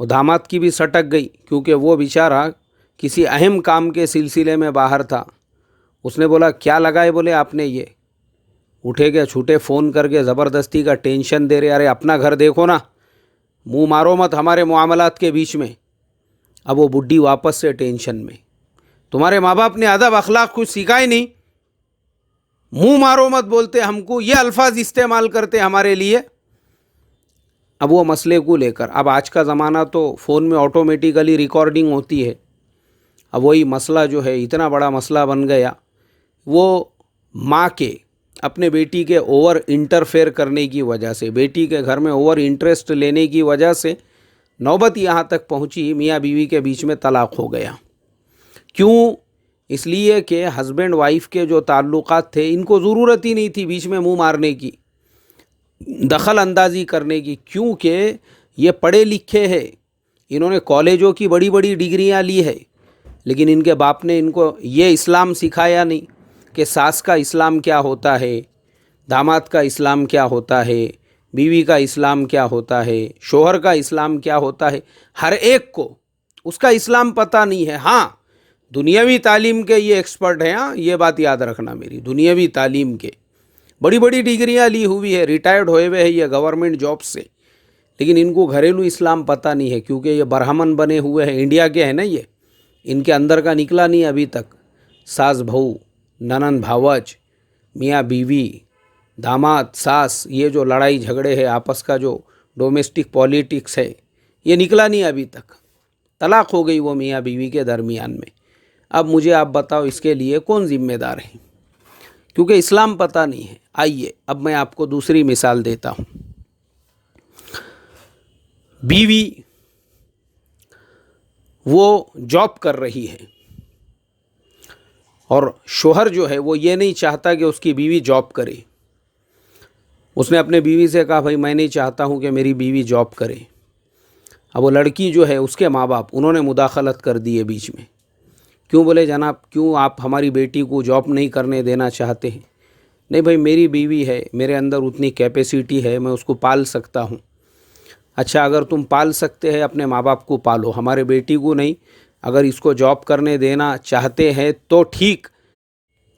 وہ داماد کی بھی سٹک گئی کیونکہ وہ بیچارہ کسی اہم کام کے سلسلے میں باہر تھا. اس نے بولا کیا لگائے؟ بولے آپ نے یہ. اٹھے کے چھوٹے فون کر کے زبردستی کا ٹینشن دے رہے. ارے اپنا گھر دیکھو نا, منہ مارو مت ہمارے معاملات کے بیچ میں. اب وہ بڈھی واپس سے ٹینشن میں. تمہارے ماں باپ نے ادب اخلاق کچھ سیکھا ہی نہیں, منہ مارو مت بولتے ہم کو, یہ الفاظ استعمال کرتے ہمارے لیے. اب وہ مسئلے کو لے کر, اب آج کا زمانہ تو فون میں آٹومیٹیکلی ریکارڈنگ ہوتی ہے. اب وہی مسئلہ جو ہے اتنا بڑا مسئلہ بن گیا. وہ ماں کے اپنے بیٹی کے اوور انٹرفیئر کرنے کی وجہ سے, بیٹی کے گھر میں اوور انٹرسٹ لینے کی وجہ سے نوبت یہاں تک پہنچی میاں بیوی کے بیچ میں طلاق ہو گیا. کیوں؟ اس لیے کہ ہسبینڈ وائف کے جو تعلقات تھے ان کو ضرورت ہی نہیں تھی بیچ میں منہ مارنے کی, دخل اندازی کرنے کی. کیونکہ یہ پڑھے لکھے ہیں, انہوں نے کالجوں کی بڑی بڑی ڈگریاں لی ہے, لیکن ان کے باپ نے ان کو یہ اسلام سکھایا نہیں کہ ساس کا اسلام کیا ہوتا ہے, داماد کا اسلام کیا ہوتا ہے, بیوی کا اسلام کیا ہوتا ہے, شوہر کا اسلام کیا ہوتا ہے. ہر ایک کو اس کا اسلام پتہ نہیں ہے. ہاں دنیاوی تعلیم کے یہ ایکسپرٹ ہیں, ہاں یہ بات یاد رکھنا میری, دنیاوی تعلیم کے بڑی بڑی ڈگریاں لی ہوئی ہے, ریٹائرڈ ہوئے ہوئے ہیں یہ گورنمنٹ جاب سے, لیکن ان کو گھریلو اسلام پتہ نہیں ہے کیونکہ یہ برہمن بنے ہوئے ہیں. انڈیا کے ہیں نا یہ, ان کے اندر کا نکلا نہیں ابھی تک. ساس بہو, ننند بھاوج, میاں بیوی, داماد ساس, یہ جو لڑائی جھگڑے ہے آپس کا, جو ڈومیسٹک پالیٹکس ہے, یہ نکلا نہیں ابھی تک. طلاق ہو گئی وہ میاں بیوی کے درمیان میں. اب مجھے آپ بتاؤ اس کے لیے کون ذمہ دار ہے؟ کیونکہ اسلام پتہ نہیں ہے. آئیے اب میں آپ کو دوسری مثال دیتا ہوں. بیوی وہ جاب کر رہی ہے اور شوہر جو ہے وہ یہ نہیں چاہتا کہ اس کی بیوی جاب کرے. اس نے اپنے بیوی سے کہا بھائی میں نہیں چاہتا ہوں کہ میری بیوی جاب کرے. اب وہ لڑکی جو ہے اس کے ماں باپ انہوں نے مداخلت کر دی ہے بیچ میں. کیوں؟ بولے جناب کیوں آپ ہماری بیٹی کو جاب نہیں کرنے دینا چاہتے ہیں؟ نہیں بھائی میری بیوی ہے, میرے اندر اتنی کیپیسٹی ہے, میں اس کو پال سکتا ہوں. اچھا اگر تم پال سکتے ہیں اپنے ماں باپ کو پالو, ہمارے بیٹی کو نہیں. اگر اس کو جاب کرنے دینا چاہتے ہیں تو ٹھیک,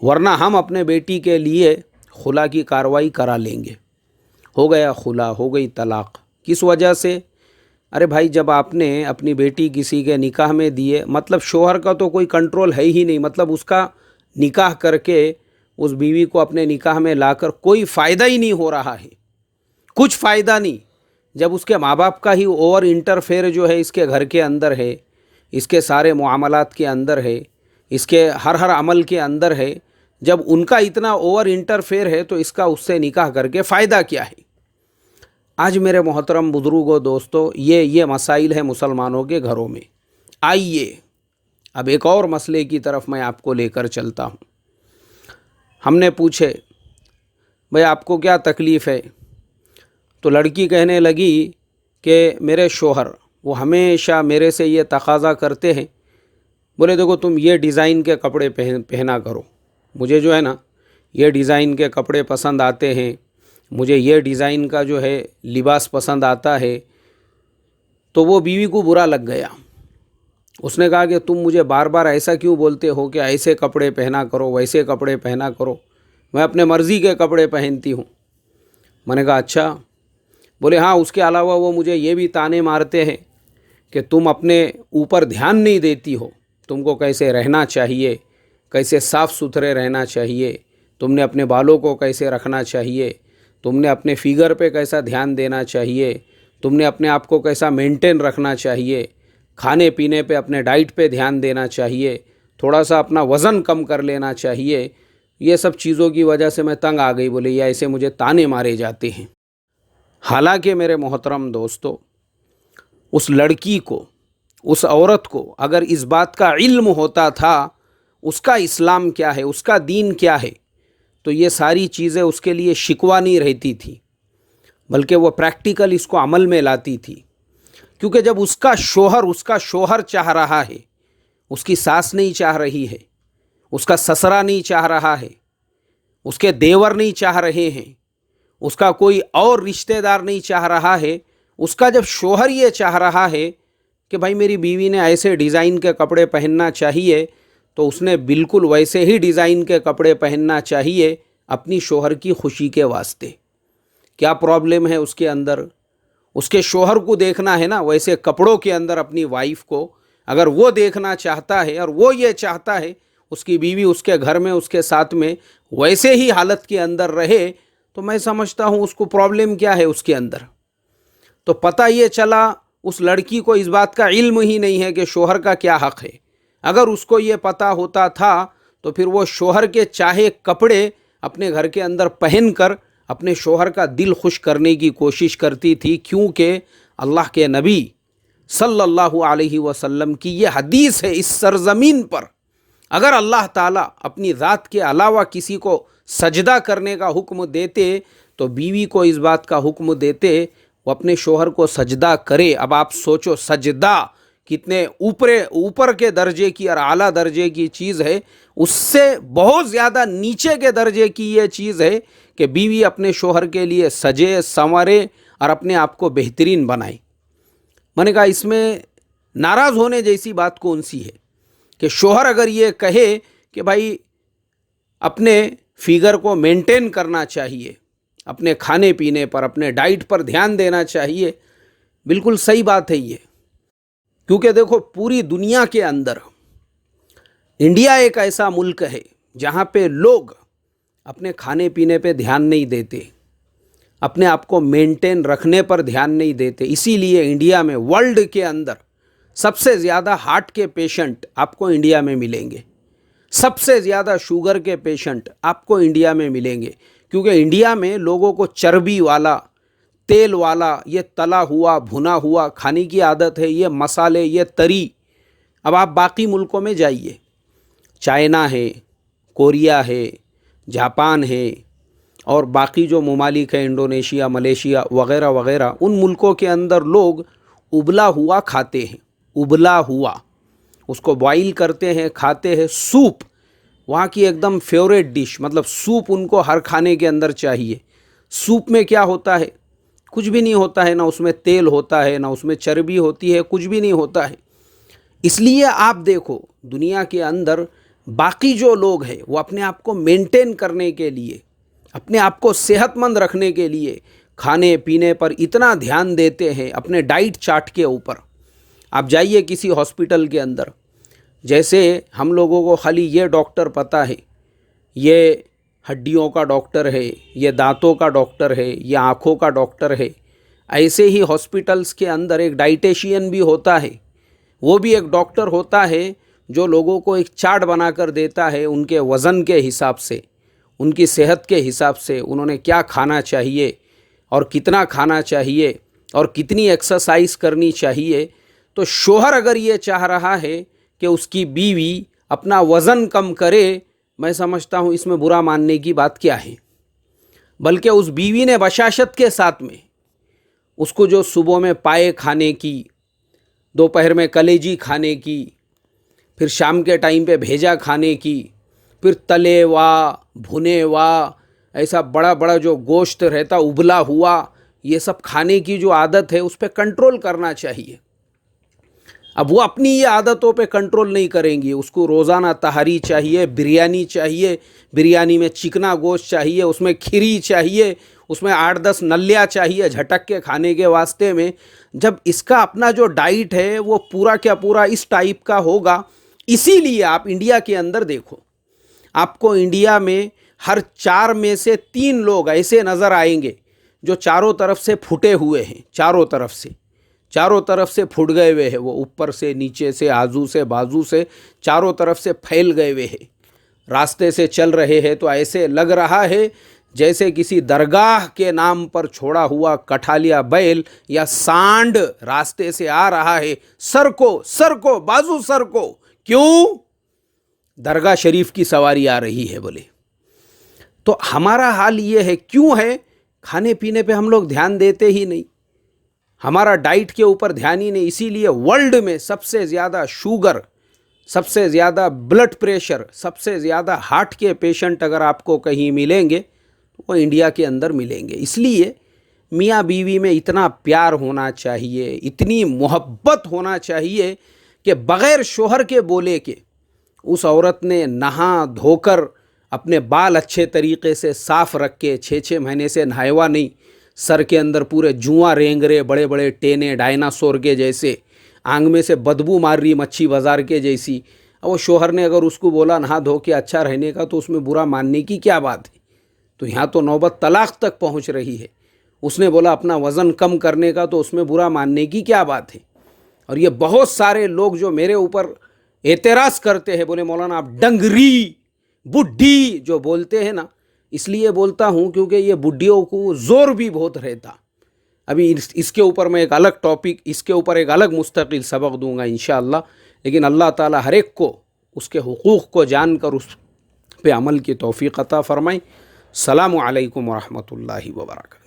ورنہ ہم اپنے بیٹی کے لیے خلا کی کارروائی کرا لیں گے. ہو گیا خلا, ہو گئی طلاق. کس وجہ سے؟ ارے بھائی جب آپ نے اپنی بیٹی کسی کے نکاح میں دیے, مطلب شوہر کا تو کوئی کنٹرول ہے ہی نہیں, مطلب اس کا نکاح کر کے اس بیوی کو اپنے نکاح میں لا کر کوئی فائدہ ہی نہیں ہو رہا ہے, کچھ فائدہ نہیں. جب اس کے ماں باپ کا ہی اوور انٹرفیئر جو ہے اس کے گھر کے اندر ہے, اس کے سارے معاملات کے اندر ہے, اس کے ہر عمل کے اندر ہے, جب ان کا اتنا اوور انٹرفیئر ہے تو اس کا اس سے نکاح کر کے فائدہ کیا ہے؟ آج میرے محترم بزرگوں دوستو یہ مسائل ہیں مسلمانوں کے گھروں میں. آئیے اب ایک اور مسئلے کی طرف میں آپ کو لے کر چلتا ہوں. ہم نے پوچھے بھئی آپ کو کیا تکلیف ہے؟ تو لڑکی کہنے لگی کہ میرے شوہر وہ ہمیشہ میرے سے یہ تقاضا کرتے ہیں, بولے دیکھو تم یہ ڈیزائن کے کپڑے پہنا کرو, مجھے جو ہے نا یہ ڈیزائن کے کپڑے پسند آتے ہیں, مجھے یہ ڈیزائن کا جو ہے لباس پسند آتا ہے. تو وہ بیوی کو برا لگ گیا. اس نے کہا کہ تم مجھے بار بار ایسا کیوں بولتے ہو کہ ایسے کپڑے پہنا کرو, ویسے کپڑے پہنا کرو, میں اپنے مرضی کے کپڑے پہنتی ہوں. میں نے کہا اچھا. بولے ہاں اس کے علاوہ وہ مجھے یہ بھی تانے مارتے ہیں کہ تم اپنے اوپر دھیان نہیں دیتی ہو, تم کو کیسے رہنا چاہیے, کیسے صاف ستھرے رہنا چاہیے, تم نے اپنے بالوں کو کیسے رکھنا چاہیے, تم نے اپنے فگر پہ کیسا دھیان دینا چاہیے, تم نے اپنے آپ کو کیسا مینٹین رکھنا چاہیے, کھانے پینے پہ اپنے ڈائٹ پہ دھیان دینا چاہیے, تھوڑا سا اپنا وزن کم کر لینا چاہیے. یہ سب چیزوں کی وجہ سے میں تنگ آ گئی. بولے یہ ایسے مجھے تانے مارے جاتے ہیں. حالانکہ میرے محترم دوستو اس لڑکی کو, اس عورت کو اگر اس بات کا علم ہوتا تھا اس کا اسلام کیا ہے, اس کا دین کیا ہے, تو یہ ساری چیزیں اس کے لیے شکوہ نہیں رہتی تھی, بلکہ وہ پریکٹیکل اس کو عمل میں لاتی تھی. کیونکہ جب اس کا شوہر چاہ رہا ہے, اس کی ساس نہیں چاہ رہی ہے, اس کا سسرا نہیں چاہ رہا ہے, اس کے دیور نہیں چاہ رہے ہیں, اس کا کوئی اور رشتہ دار نہیں چاہ رہا ہے, اس کا جب شوہر یہ چاہ رہا ہے کہ بھائی میری بیوی نے ایسے ڈیزائن کے کپڑے پہننا چاہیے تو اس نے بالکل ویسے ہی ڈیزائن کے کپڑے پہننا چاہیے اپنی شوہر کی خوشی کے واسطے. کیا پرابلم ہے اس کے اندر؟ اس کے شوہر کو دیکھنا ہے نا ویسے کپڑوں کے اندر اپنی وائف کو. اگر وہ دیکھنا چاہتا ہے اور وہ یہ چاہتا ہے اس کی بیوی اس کے گھر میں اس کے ساتھ میں ویسے ہی حالت کے اندر رہے تو میں سمجھتا ہوں اس کو پرابلم کیا ہے اس کے اندر. تو پتہ یہ چلا اس لڑکی کو اس بات کا علم ہی نہیں ہے کہ شوہر کا کیا حق ہے. اگر اس کو یہ پتہ ہوتا تھا تو پھر وہ شوہر کے چاہے کپڑے اپنے گھر کے اندر پہن کر اپنے شوہر کا دل خوش کرنے کی کوشش کرتی تھی، کیونکہ اللہ کے نبی صلی اللہ علیہ وسلم کی یہ حدیث ہے اس سرزمین پر اگر اللہ تعالیٰ اپنی ذات کے علاوہ کسی کو سجدہ کرنے کا حکم دیتے تو بیوی کو اس بات کا حکم دیتے وہ اپنے شوہر کو سجدہ کرے. اب آپ سوچو سجدہ کتنے اوپر کے درجے کی اور اعلیٰ درجے کی چیز ہے، اس سے بہت زیادہ نیچے کے درجے کی یہ چیز ہے کہ بیوی اپنے شوہر کے لیے سجے سنورے اور اپنے آپ کو بہترین بنائے. میں نے کہا اس میں ناراض ہونے جیسی بات کون سی ہے کہ شوہر اگر یہ کہے کہ بھائی اپنے فیگر کو مینٹین کرنا چاہیے، اپنے کھانے پینے پر اپنے ڈائٹ پر دھیان دینا چاہیے، بالکل صحیح بات ہے یہ. کیونکہ دیکھو پوری دنیا کے اندر انڈیا ایک ایسا ملک ہے جہاں پہ لوگ اپنے کھانے پینے پہ دھیان نہیں دیتے، اپنے آپ کو مینٹین رکھنے پر دھیان نہیں دیتے. اسی لیے انڈیا میں ورلڈ کے اندر سب سے زیادہ ہارٹ کے پیشنٹ آپ کو انڈیا میں ملیں گے، سب سے زیادہ شوگر کے پیشنٹ آپ کو انڈیا میں ملیں گے. کیونکہ انڈیا میں لوگوں کو چربی والا، تیل والا، یہ تلا ہوا بھنا ہوا کھانے کی عادت ہے، یہ مسالے، یہ تری. اب آپ باقی ملکوں میں جائیے، چائنا ہے، کوریا ہے، جاپان ہے اور باقی جو ممالک ہیں انڈونیشیا، ملیشیا وغیرہ وغیرہ، ان ملکوں کے اندر لوگ ابلا ہوا کھاتے ہیں. ابلا ہوا اس کو بوائل کرتے ہیں، کھاتے ہیں. سوپ وہاں کی ایک دم فیوریٹ ڈش، مطلب سوپ ان کو ہر کھانے کے اندر چاہیے. سوپ میں کیا ہوتا ہے؟ کچھ بھی نہیں ہوتا ہے، نہ اس میں تیل ہوتا ہے، نہ اس میں چربی ہوتی ہے، کچھ بھی نہیں ہوتا ہے. اس لیے آپ دیکھو دنیا کے اندر باقی جو لوگ ہیں وہ اپنے آپ کو مینٹین کرنے کے لیے، اپنے آپ کو صحت مند رکھنے کے لیے کھانے پینے پر اتنا دھیان دیتے ہیں، اپنے ڈائٹ چارٹ کے اوپر. آپ جائیے کسی ہاسپٹل کے اندر، جیسے ہم لوگوں کو خالی یہ ڈاکٹر پتہ ہے، یہ ہڈیوں کا ڈاکٹر ہے، یہ دانتوں کا ڈاکٹر ہے، یہ آنکھوں کا ڈاکٹر ہے. ایسے ہی ہاسپٹلس کے اندر ایک ڈائٹیشین بھی ہوتا ہے، وہ بھی ایک ڈاکٹر ہوتا ہے جو لوگوں کو ایک چارٹ بنا کر دیتا ہے ان کے وزن کے حساب سے، ان کی صحت کے حساب سے انہوں نے کیا کھانا چاہیے اور کتنا کھانا چاہیے اور کتنی ایکسرسائز کرنی چاہیے. تو شوہر اگر یہ چاہ رہا ہے کہ اس کی بیوی اپنا وزن کم کرے، میں سمجھتا ہوں اس میں برا ماننے کی بات کیا ہے. بلکہ اس بیوی نے بشاشت کے ساتھ میں اس کو جو صبح میں پائے کھانے کی، دوپہر میں کلیجی کھانے کی، پھر شام کے ٹائم پہ بھیجا کھانے کی، پھر تلے وا بھنے وا ایسا بڑا بڑا جو گوشت رہتا ابلا ہوا، یہ سب کھانے کی جو عادت ہے اس پہ کنٹرول کرنا چاہیے. اب وہ اپنی یہ عادتوں پہ کنٹرول نہیں کریں گی. اس کو روزانہ تہاری چاہیے، بریانی چاہیے، بریانی میں چکنا گوشت چاہیے، اس میں کھیری چاہیے، اس میں 8-10 نلیاں چاہیے جھٹک کے کھانے کے واسطے میں. جب اس کا اپنا جو ڈائٹ ہے وہ پورا کیا پورا اس ٹائپ کا ہوگا. اسی لیے آپ انڈیا کے اندر دیکھو، آپ کو انڈیا میں ہر 4 میں سے 3 لوگ ایسے نظر آئیں گے جو چاروں طرف سے پھٹے ہوئے ہیں، چاروں طرف سے پھٹ گئے ہوئے ہیں. وہ اوپر سے، نیچے سے، آزو سے، بازو سے، چاروں طرف سے پھیل گئے ہوئے ہیں. راستے سے چل رہے ہیں تو ایسے لگ رہا ہے جیسے کسی درگاہ کے نام پر چھوڑا ہوا کٹھالیا بیل یا سانڈ راستے سے آ رہا ہے. سر کو بازو سر کو، کیوں؟ درگاہ شریف کی سواری آ رہی ہے بولے. تو ہمارا حال یہ ہے، کیوں ہے؟ کھانے پینے پہ ہم لوگ دھیان دیتے ہی نہیں، ہمارا ڈائٹ کے اوپر دھیان ہی نہیں. اسی لیے ورلڈ میں سب سے زیادہ شوگر، سب سے زیادہ بلڈ پریشر، سب سے زیادہ ہارٹ کے پیشنٹ اگر آپ کو کہیں ملیں گے تو وہ انڈیا کے اندر ملیں گے. اس لیے میاں بیوی میں اتنا پیار ہونا چاہیے، اتنی محبت ہونا چاہیے کہ بغیر شوہر کے بولے کے اس عورت نے نہا دھو کر اپنے بال اچھے طریقے سے صاف رکھ کے 6 مہینے سے نہایا نہیں، سر کے اندر پورے جواں رینگ رہے، بڑے بڑے ٹینے ڈائناسور کے جیسے، آنگ میں سے بدبو مار رہی مچھی بازار کے جیسی، اور وہ شوہر نے اگر اس کو بولا نہا دھو کے اچھا رہنے کا تو اس میں برا ماننے کی کیا بات ہے؟ تو یہاں تو نوبت طلاق تک پہنچ رہی ہے۔ اس نے بولا اپنا وزن کم کرنے کا تو اس میں برا ماننے کی کیا بات ہے؟ اور یہ بہت سارے لوگ جو میرے اوپر اعتراض کرتے ہیں، بولے مولانا آپ ڈنگری بڈھی جو بولتے ہیں نا، اس لیے بولتا ہوں کیونکہ یہ بڈھیوں کو زور بھی بہت رہتا۔ ابھی اس کے اوپر میں ایک الگ ٹاپک، اس کے اوپر ایک الگ مستقل سبق دوں گا انشاءاللہ، لیکن اللہ تعالی ہر ایک کو اس کے حقوق کو جان کر اس پہ عمل کی توفیق عطا فرمائے۔ السلام علیکم ورحمۃ اللہ وبرکاتہ۔